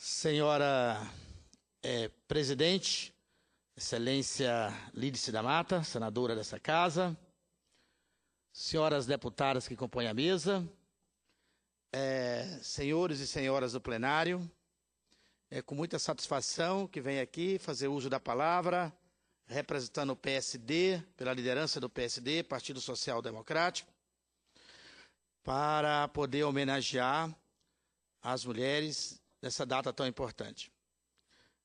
Senhora presidente, excelência Lídice da Mata, senadora dessa casa, senhoras deputadas que compõem a mesa, senhores e senhoras do plenário, é com muita satisfação que venho aqui fazer uso da palavra, representando o PSD, pela liderança do PSD, Partido Social Democrático, para poder homenagear as mulheres nessa data tão importante.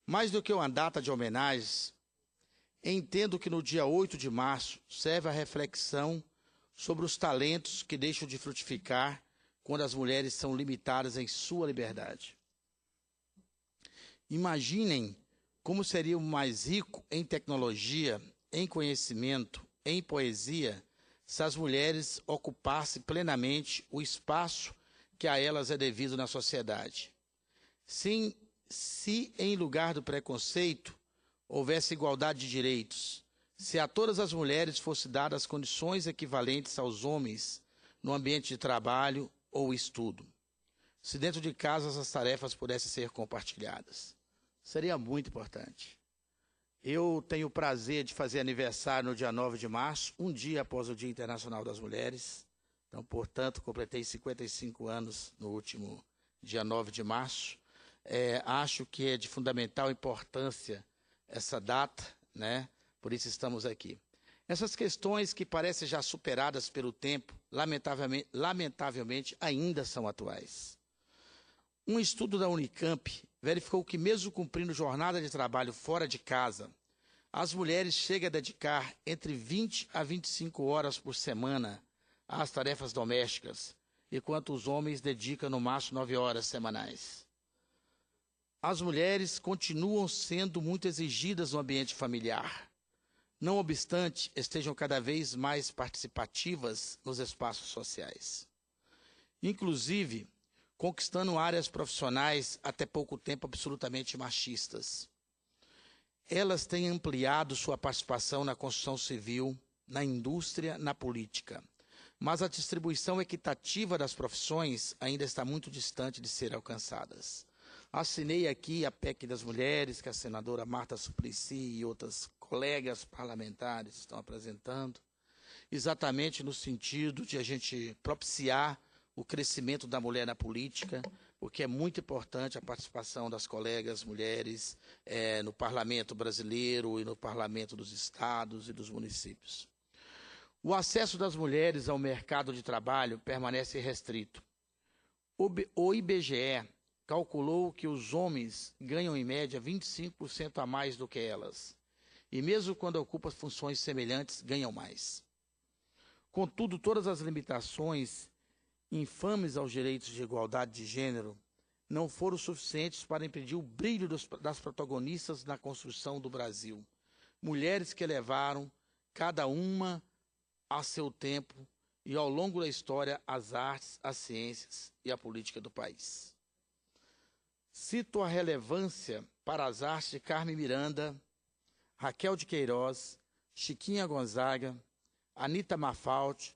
Mais do que uma data de homenagens, entendo que no dia 8 de março serve a reflexão sobre os talentos que deixam de frutificar quando as mulheres são limitadas em sua liberdade. Imaginem como seria o mais rico em tecnologia, em conhecimento, em poesia, se as mulheres ocupassem plenamente o espaço que a elas é devido na sociedade. Se em lugar do preconceito houvesse igualdade de direitos, se a todas as mulheres fossem dadas condições equivalentes aos homens no ambiente de trabalho ou estudo, se dentro de casa as tarefas pudessem ser compartilhadas, seria muito importante. Eu tenho o prazer de fazer aniversário no dia 9 de março, um dia após o Dia Internacional das Mulheres. Então, portanto, completei 55 anos no último dia 9 de março. Acho que é de fundamental importância essa data, né? Por isso estamos aqui. Essas questões que parecem já superadas pelo tempo, lamentavelmente ainda são atuais. Um estudo da Unicamp verificou que, mesmo cumprindo jornada de trabalho fora de casa, as mulheres chegam a dedicar entre 20 a 25 horas por semana às tarefas domésticas, enquanto os homens dedicam no máximo 9 horas semanais. As mulheres continuam sendo muito exigidas no ambiente familiar, não obstante estejam cada vez mais participativas nos espaços sociais. Inclusive, conquistando áreas profissionais até pouco tempo absolutamente machistas. Elas têm ampliado sua participação na construção civil, na indústria, na política. Mas a distribuição equitativa das profissões ainda está muito distante de ser alcançadas. Assinei aqui a PEC das mulheres, que a senadora Marta Suplicy e outras colegas parlamentares estão apresentando, exatamente no sentido de a gente propiciar o crescimento da mulher na política, porque é muito importante a participação das colegas mulheres no parlamento brasileiro e no parlamento dos estados e dos municípios. O acesso das mulheres ao mercado de trabalho permanece restrito. O IBGE calculou que os homens ganham em média 25% a mais do que elas, e mesmo quando ocupam funções semelhantes, ganham mais. Contudo, todas as limitações infames aos direitos de igualdade de gênero não foram suficientes para impedir o brilho das protagonistas na construção do Brasil. Mulheres que levaram, cada uma a seu tempo e ao longo da história, as artes, as ciências e a política do país. Cito a relevância para as artes de Carmen Miranda, Raquel de Queiroz, Chiquinha Gonzaga, Anita Mafaldi,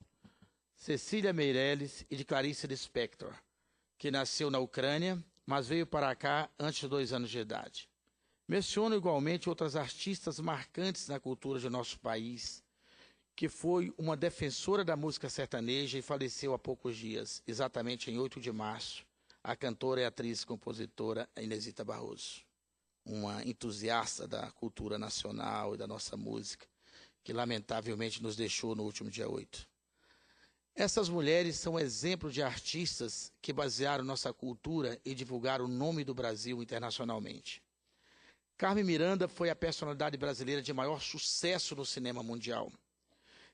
Cecília Meirelles e de Clarice Lispector, que nasceu na Ucrânia, mas veio para cá antes de 2 anos de idade. Menciono igualmente outras artistas marcantes na cultura de nosso país, que foi uma defensora da música sertaneja e faleceu há poucos dias, exatamente em 8 de março, a cantora e atriz e compositora Inezita Barroso, uma entusiasta da cultura nacional e da nossa música, que lamentavelmente nos deixou no último dia 8. Essas mulheres são exemplos de artistas que basearam nossa cultura e divulgaram o nome do Brasil internacionalmente. Carmen Miranda foi a personalidade brasileira de maior sucesso no cinema mundial.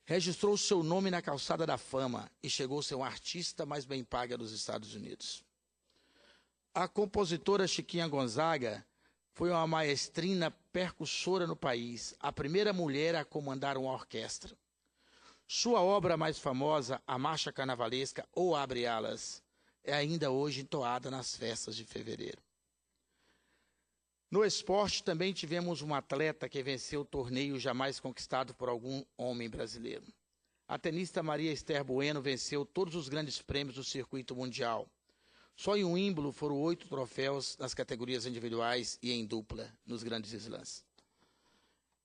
Registrou seu nome na calçada da fama e chegou a ser uma artista mais bem paga dos Estados Unidos. A compositora Chiquinha Gonzaga foi uma maestrina percussora no país, a primeira mulher a comandar uma orquestra. Sua obra mais famosa, a Marcha Carnavalesca ou Abre Alas, é ainda hoje entoada nas festas de fevereiro. No esporte, também tivemos uma atleta que venceu o torneio jamais conquistado por algum homem brasileiro. A tenista Maria Esther Bueno venceu todos os grandes prêmios do circuito mundial. Só em Wimbledon foram 8 troféus nas categorias individuais e em dupla, nos grandes slams.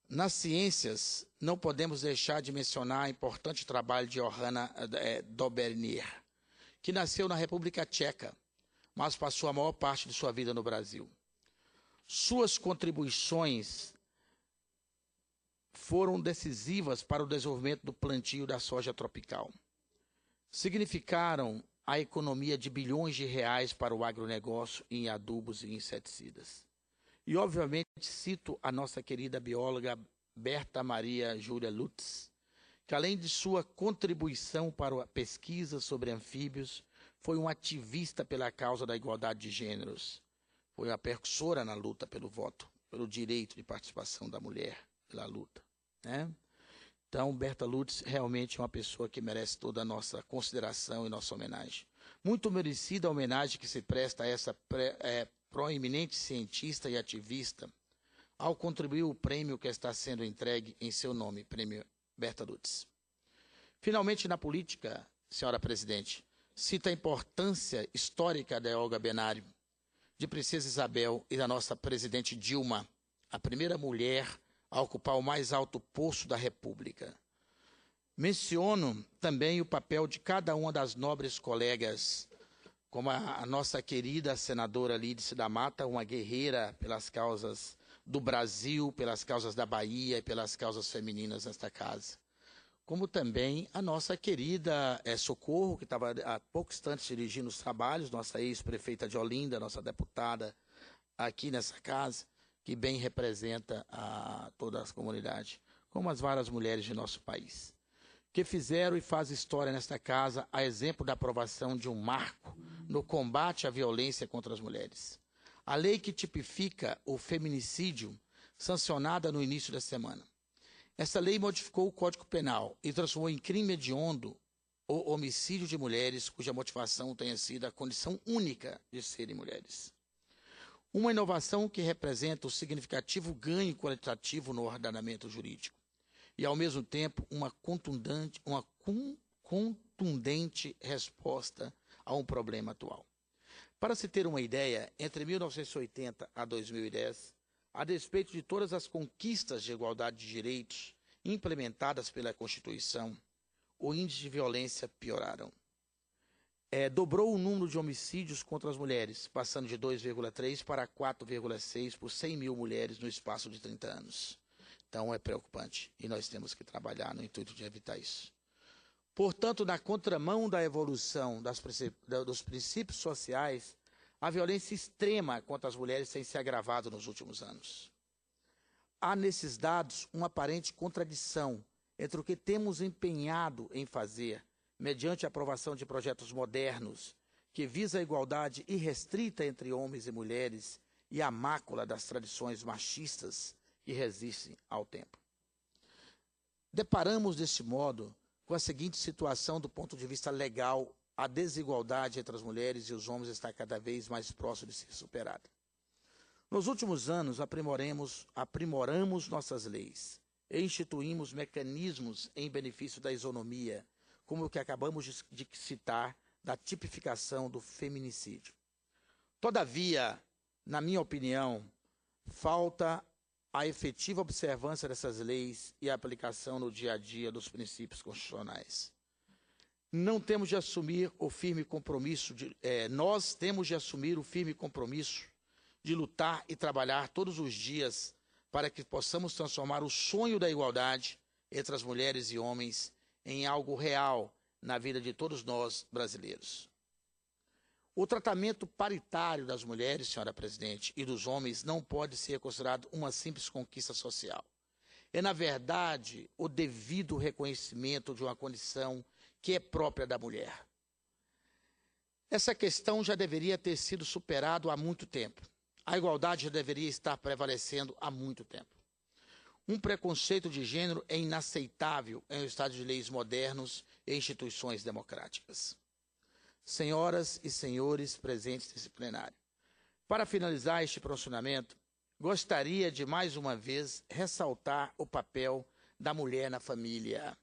Nas ciências, não podemos deixar de mencionar o importante trabalho de Johanna Dobrenier, que nasceu na República Tcheca, mas passou a maior parte de sua vida no Brasil. Suas contribuições foram decisivas para o desenvolvimento do plantio da soja tropical. Significaram a economia de bilhões de reais para o agronegócio em adubos e inseticidas. E, obviamente, cito a nossa querida bióloga Berta Maria Júlia Lutz, que, além de sua contribuição para a pesquisa sobre anfíbios, foi um ativista pela causa da igualdade de gêneros. Foi uma percussora na luta pelo voto, pelo direito de participação da mulher, pela luta, né? Então, Berta Lutz realmente é uma pessoa que merece toda a nossa consideração e nossa homenagem. Muito merecida a homenagem que se presta a essa proeminente cientista e ativista ao contribuir o prêmio que está sendo entregue em seu nome, Prêmio Berta Lutz. Finalmente, na política, senhora presidente, cita a importância histórica da Olga Benário, de Princesa Isabel e da nossa presidente Dilma, a primeira mulher a ocupar o mais alto posto da República. Menciono também o papel de cada uma das nobres colegas, como a nossa querida senadora Lídice da Mata, uma guerreira pelas causas do Brasil, pelas causas da Bahia e pelas causas femininas nesta casa. Como também a nossa querida Socorro, que estava há poucos instantes dirigindo os trabalhos, nossa ex-prefeita de Olinda, nossa deputada aqui nessa casa, que bem representa toda a comunidade, como as várias mulheres de nosso país, que fizeram e fazem história nesta casa, a exemplo da aprovação de um marco no combate à violência contra as mulheres. A lei que tipifica o feminicídio, sancionada no início da semana. Essa lei modificou o Código Penal e transformou em crime hediondo o homicídio de mulheres cuja motivação tenha sido a condição única de serem mulheres. Uma inovação que representa um significativo ganho qualitativo no ordenamento jurídico e, ao mesmo tempo, uma contundente resposta a um problema atual. Para se ter uma ideia, entre 1980 a 2010, a despeito de todas as conquistas de igualdade de direitos implementadas pela Constituição, o índice de violência pioraram. Dobrou o número de homicídios contra as mulheres, passando de 2,3 para 4,6 por 100 mil mulheres no espaço de 30 anos. Então é preocupante e nós temos que trabalhar no intuito de evitar isso. Portanto, na contramão da evolução dos princípios sociais, a violência extrema contra as mulheres tem se agravado nos últimos anos. Há nesses dados uma aparente contradição entre o que temos empenhado em fazer, mediante a aprovação de projetos modernos, que visa a igualdade irrestrita entre homens e mulheres, e a mácula das tradições machistas que resistem ao tempo. Deparamos, deste modo, com a seguinte situação do ponto de vista legal: a desigualdade entre as mulheres e os homens está cada vez mais próximo de ser superada. Nos últimos anos, aprimoramos nossas leis e instituímos mecanismos em benefício da isonomia, como o que acabamos de citar, da tipificação do feminicídio. Todavia, na minha opinião, falta a efetiva observância dessas leis e a aplicação no dia a dia dos princípios constitucionais. Nós temos de assumir o firme compromisso de lutar e trabalhar todos os dias para que possamos transformar o sonho da igualdade entre as mulheres e homens em algo real na vida de todos nós brasileiros. O tratamento paritário das mulheres, senhora presidente, e dos homens não pode ser considerado uma simples conquista social. É, na verdade, o devido reconhecimento de uma condição que é própria da mulher. Essa questão já deveria ter sido superada há muito tempo. A igualdade já deveria estar prevalecendo há muito tempo. Um preconceito de gênero é inaceitável em um Estado de leis modernos e instituições democráticas. Senhoras e senhores presentes nesse plenário, para finalizar este pronunciamento, gostaria de mais uma vez ressaltar o papel da mulher na família.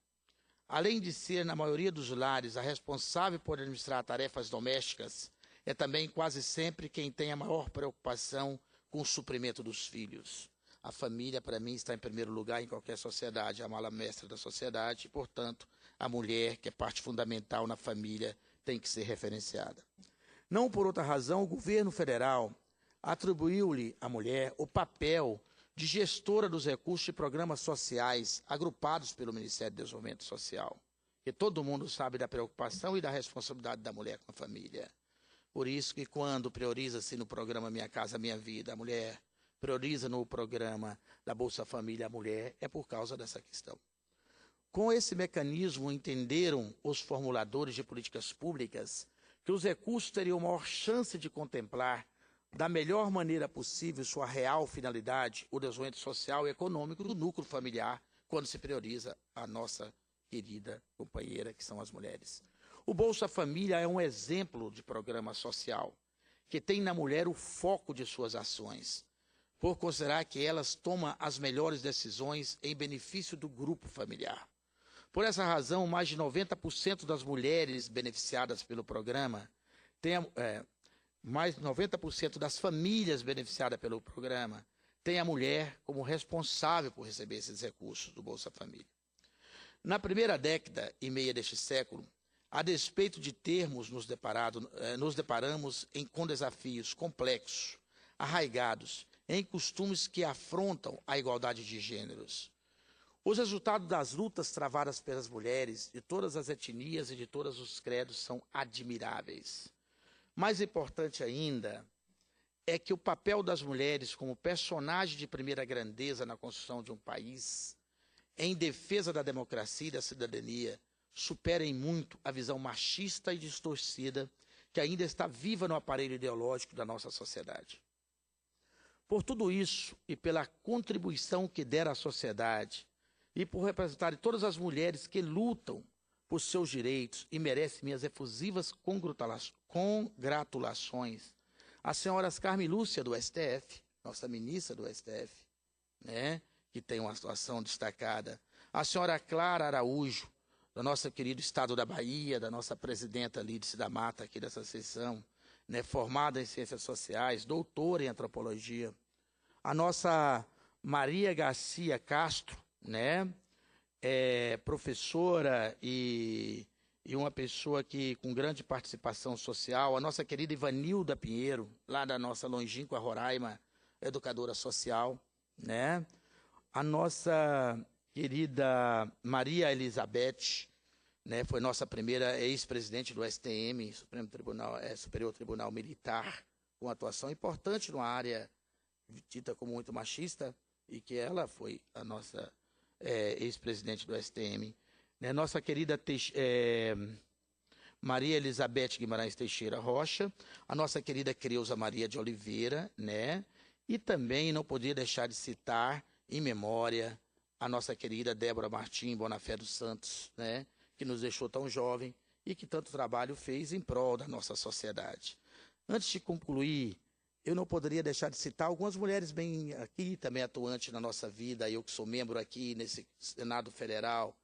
Além de ser, na maioria dos lares, a responsável por administrar tarefas domésticas, é também quase sempre quem tem a maior preocupação com o suprimento dos filhos. A família, para mim, está em primeiro lugar em qualquer sociedade, a mala mestra da sociedade, e, portanto, a mulher, que é parte fundamental na família, tem que ser referenciada. Não por outra razão, o governo federal atribuiu-lhe à mulher o papel de gestora dos recursos de programas sociais agrupados pelo Ministério do Desenvolvimento Social. E todo mundo sabe da preocupação e da responsabilidade da mulher com a família. Por isso que quando prioriza-se no programa Minha Casa Minha Vida, a mulher prioriza no programa da Bolsa Família a mulher, é por causa dessa questão. Com esse mecanismo, entenderam os formuladores de políticas públicas que os recursos teriam maior chance de contemplar da melhor maneira possível sua real finalidade, o desenvolvimento social e econômico do núcleo familiar, quando se prioriza a nossa querida companheira, que são as mulheres. O Bolsa Família é um exemplo de programa social que tem na mulher o foco de suas ações, por considerar que elas tomam as melhores decisões em benefício do grupo familiar. Por essa razão, mais de 90% das mulheres beneficiadas pelo programa, mais de 90% das famílias beneficiadas pelo programa, tem a mulher como responsável por receber esses recursos do Bolsa Família. Na primeira década e meia deste século, a despeito de termos nos deparamos com desafios complexos, arraigados, em costumes que afrontam a igualdade de gêneros. Os resultados das lutas travadas pelas mulheres de todas as etnias e de todos os credos são admiráveis. Mais importante ainda é que o papel das mulheres como personagem de primeira grandeza na construção de um país, em defesa da democracia e da cidadania, supera em muito a visão machista e distorcida que ainda está viva no aparelho ideológico da nossa sociedade. Por tudo isso e pela contribuição que der à sociedade e por representar todas as mulheres que lutam por seus direitos e merecem minhas efusivas congratulações, as senhoras Carmen Lúcia do STF, nossa ministra do STF, né, que tem uma atuação destacada, a senhora Clara Araújo, do nosso querido estado da Bahia, da nossa presidenta Lídice da Mata, aqui dessa sessão, né, formada em Ciências Sociais, doutora em Antropologia, a nossa Maria Garcia Castro, né, professora e uma pessoa que com grande participação social, a nossa querida Ivanilda Pinheiro, lá da nossa longínqua Roraima, educadora social, né, a nossa querida Maria Elizabeth, né, foi nossa primeira ex-presidente do STM, Superior Tribunal Militar, com atuação importante numa área dita como muito machista, e que ela foi a nossa ex-presidente do STM. Né, nossa querida Maria Elizabeth Guimarães Teixeira Rocha, a nossa querida Creuza Maria de Oliveira, né, e também não podia deixar de citar, em memória, a nossa querida Débora Martim Bonafé dos Santos, né, que nos deixou tão jovem e que tanto trabalho fez em prol da nossa sociedade. Antes de concluir, eu não poderia deixar de citar algumas mulheres bem aqui, também atuantes na nossa vida, eu que sou membro aqui nesse Senado Federal,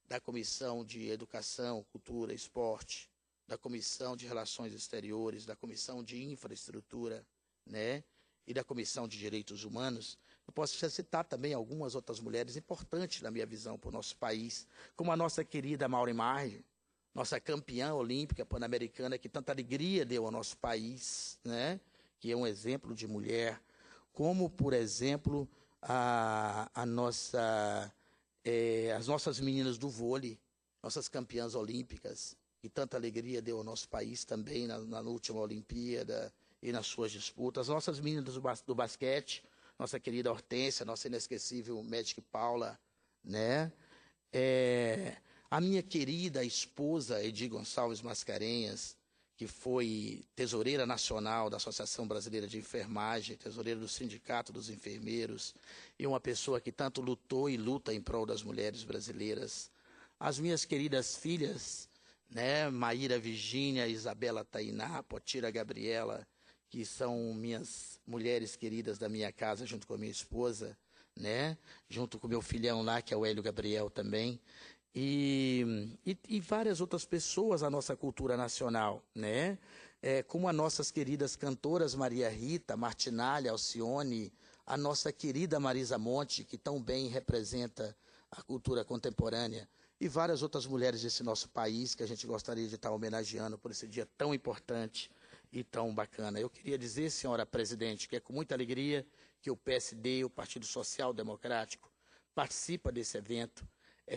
da Comissão de Educação, Cultura e Esporte, da Comissão de Relações Exteriores, da Comissão de Infraestrutura, né, e da Comissão de Direitos Humanos. Eu posso citar também algumas outras mulheres importantes, na minha visão, para o nosso país, como a nossa querida Maureen Marge, nossa campeã olímpica pan-americana, que tanta alegria deu ao nosso país, né, que é um exemplo de mulher, como, por exemplo, as nossas meninas do vôlei, nossas campeãs olímpicas, que tanta alegria deu ao nosso país também na última Olimpíada e nas suas disputas. As nossas meninas do basquete, nossa querida Hortência, nossa inesquecível Magic Paula, né? A minha querida esposa, Edi Gonçalves Mascarenhas, que foi tesoureira nacional da Associação Brasileira de Enfermagem, tesoureira do Sindicato dos Enfermeiros, e uma pessoa que tanto lutou e luta em prol das mulheres brasileiras. As minhas queridas filhas, né, Maíra Virgínia, Isabela Tainá, Potira Gabriela, que são minhas mulheres queridas da minha casa, junto com a minha esposa, né, junto com meu filhão lá, que é o Hélio Gabriel também, e várias outras pessoas da nossa cultura nacional, né? como as nossas queridas cantoras Maria Rita, Martinalha, Alcione, a nossa querida Marisa Monte, que tão bem representa a cultura contemporânea, e várias outras mulheres desse nosso país que a gente gostaria de estar homenageando por esse dia tão importante e tão bacana. Eu queria dizer, senhora presidente, que é com muita alegria que o PSD, o Partido Social Democrático, participa desse evento,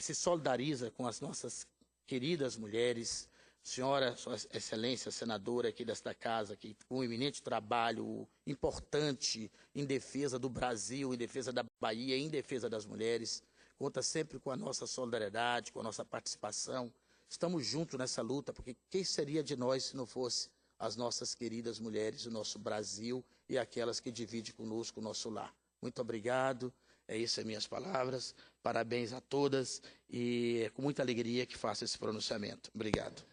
se solidariza com as nossas queridas mulheres, senhora, sua excelência, senadora aqui desta casa, que com um eminente trabalho importante em defesa do Brasil, em defesa da Bahia, em defesa das mulheres, conta sempre com a nossa solidariedade, com a nossa participação. Estamos juntos nessa luta, porque quem seria de nós se não fosse as nossas queridas mulheres, o nosso Brasil e aquelas que dividem conosco o nosso lar. Muito obrigado, isso são minhas palavras, parabéns a todas e é com muita alegria que faço esse pronunciamento. Obrigado.